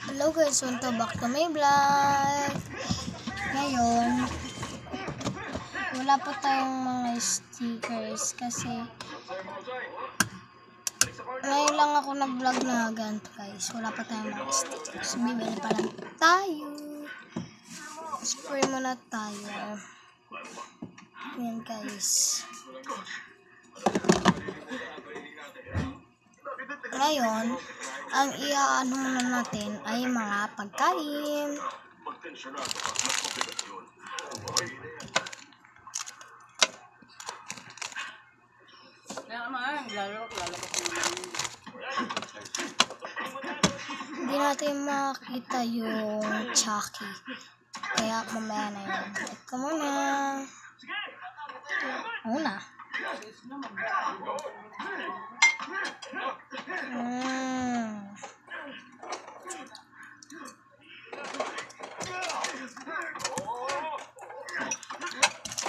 Hello guys, welcome back to my vlog. Ngayon, wala pa tayong mga stickers kasi ngayon lang ako nag-vlog na ganito guys. Wala pa tayong mga stickers. Bibili pa lang tayo. Spray muna tayo. Yan guys. Ngayon, ang iaano muna natin ay mga pagkain. Hindi natin makita yung Chucky. Kaya mamaya na yun. Ito muna. Muna.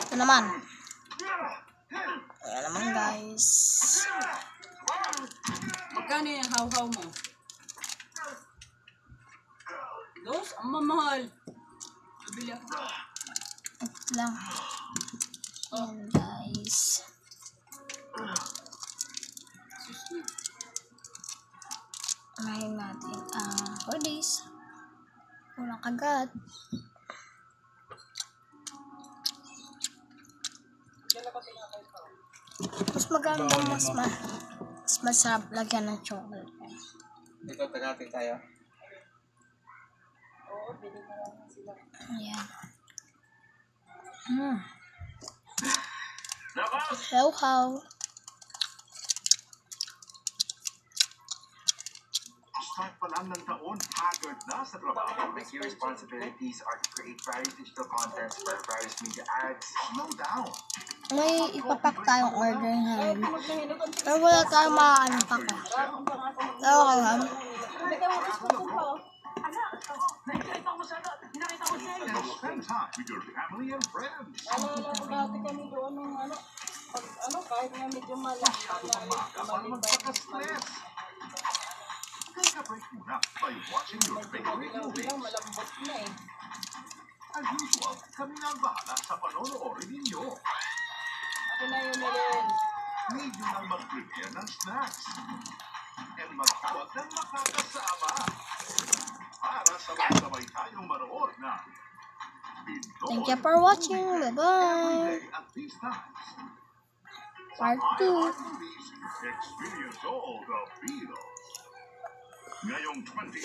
Ito naman. Ayan naman guys. Magkano yung haw-haw mo? Dos? Ang mamahal. Bili ako. Ito lang. Ayan guys. Unahin natin ang hoodies. Kulang agad. Mas maganda, mas masarap lagyan ng chocolate. Dito, tagati tayo. Oo, bili mo lang sila. Ayan. How? Start pa lang ng taon, haggard na sa trabaho. Your responsibilities are to create various digital contents for various media ads. Slow down. May ipapak tayong order ngayon. Pero wala tayong maaano pa ka. Tawa kayo ha? Spend time with your family and friends. Naalala ko dati kami doon ng kahit nga medyo Magpaka-stress. Take a break muna by watching your favorite movies. malambot na eh. As usual, kami na ang bahala sa panonoodin ninyo. Ako na yun rin. Need nyo nang mag-prepare ng snacks. And magtawag ng makakasama. Para sabay-sabay tayong manood na Thank you for watching. Bye-bye. at these times. Part 2. Movies, experience all the feel. Ngayong 20